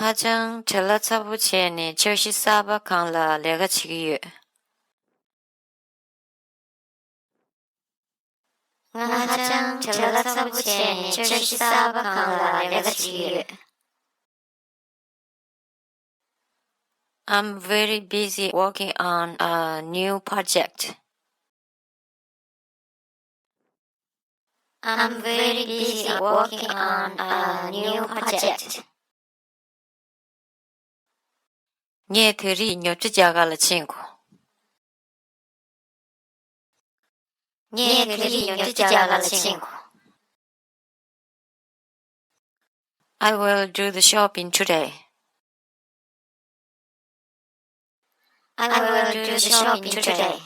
하장 전라차부치에니 절시사바 강라 내가 지기유. 하장 전라차부치에니 절시사바 강라 내가 지기유. I'm very busy working on a new project. I'm very busy working on a new project. 얘들이 녀주자갈 친구. 얘들이 녀주자갈 친구. I will do the shopping today. I will do the shopping today.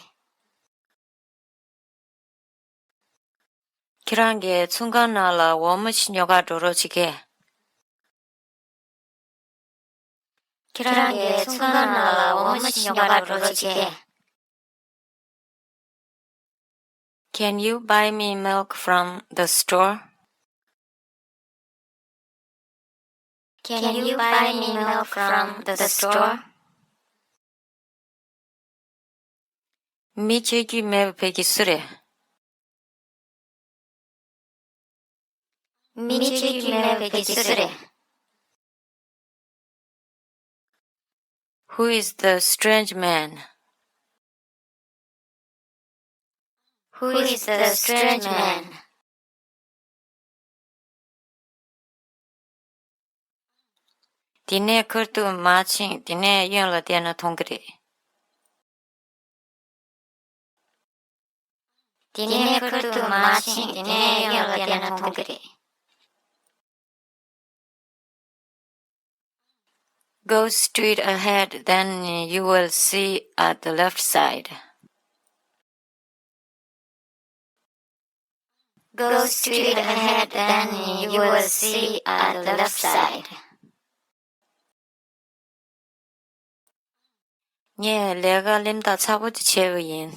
기란게 순간나라 워무신여가 도로지게. 기란게 순간나라 워무신여가 도로지게. Can you buy me milk from the store? Can you buy me milk from the store? 미치기 매백이 쓰래. 미치기 매백이 쓰래. Who is the strange man? Who is the strange man? 디네 걸도 마칭 디네 연락되는 동그리. 디네 걸도 마칭 디네 연락되는 동그리. Go straight ahead, then you will see at the left side. Go straight ahead, then you will see at the left side. 예, 내가 림다 차부지 제의인.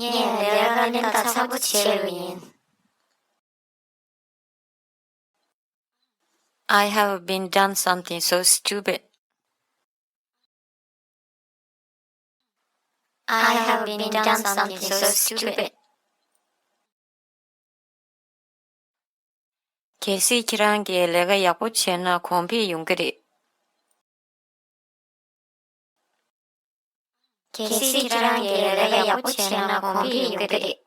예, 내가 림다 차부지 제의인. I have been done something so stupid. I have been done something so stupid. 계시키란 게 내가 야보치나 곰피 용거리. 계시키란 게 내가 야보치나 곰피 용거리.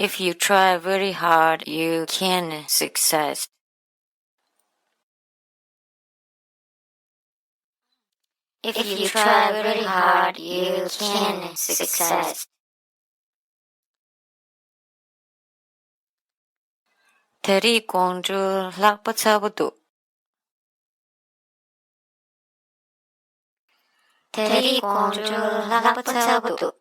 If you try very hard, you can succeed. If you try very hard, you can succeed. 대리 공주 락버차부두. 대리 공주 락버차부두.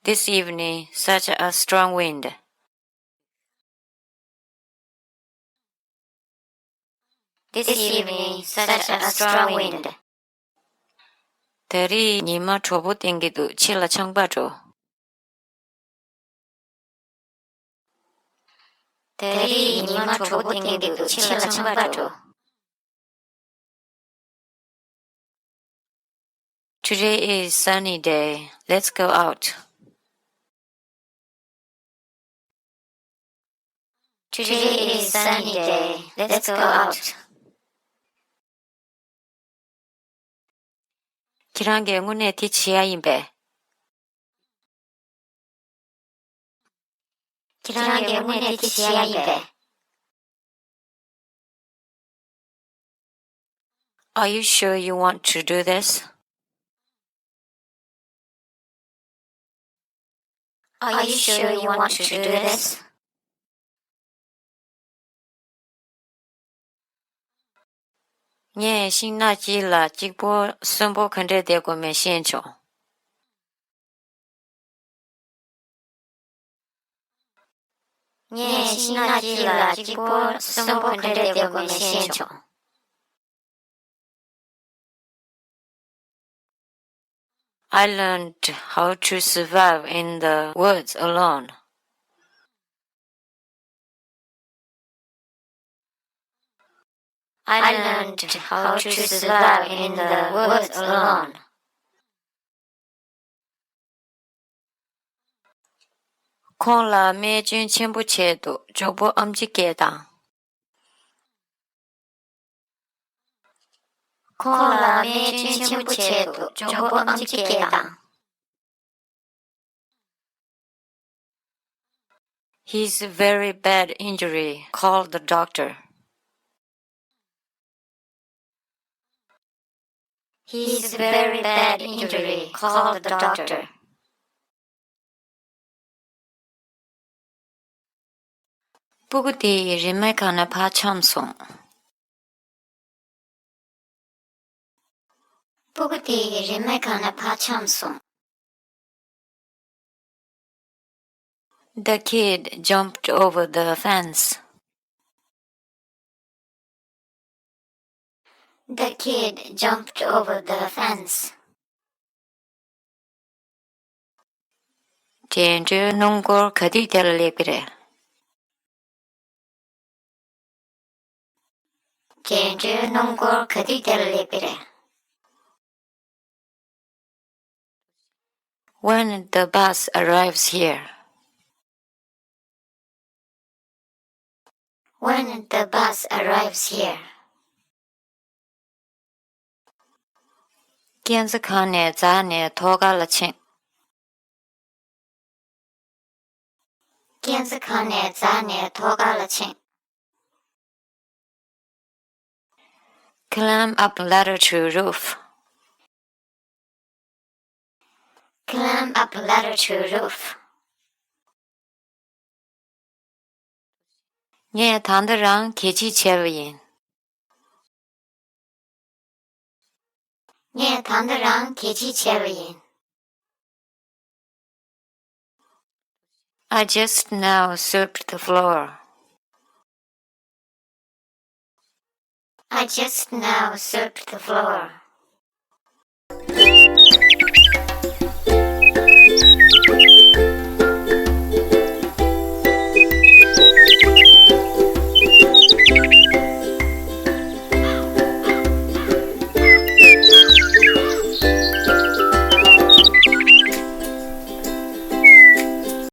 This evening, such a strong wind. This evening, such a strong wind. 대리 니마 초보 땡기도 칠라 청바죠. 대리 니마 초보 땡기도 칠라 청바죠. Today is sunny day. Let's go out. Today is sunny day. Let's go out. 기란게 응운에 뒤치야인배. 기란게 응운에 뒤치야인배. Are you sure you want to do this? Are you sure you want to do this? 예, 신나지라 직보 선보 컨대되고 메신조. 예, 신나지라 직보 선보 컨대되고 메신조. I learned how to survive in the woods alone. I learned how to survive in the woods alone. 空了灭军全部切度，就不엄지게다。空了灭军全部切度，就不엄지게다。He's a very bad injury. Call the doctor. He's a very bad injury. Call the doctor. 不그디 리메카나 파참송.不그디 리메카나 파참송. The kid jumped over the fence. The kid jumped over the fence. 简直弄过可地点了别。简直弄过可地点了别。When the bus arrives here. When the bus arrives here. 检查칸에 잔에 도갈라칭.检查칸에 잔에 도갈라칭. Climb up ladder to roof. Climb up ladder to roof. 얘 단들랑 계지 채우인. 얘 단들랑 계지 채우인. I just now swept the floor. I just now swept the floor.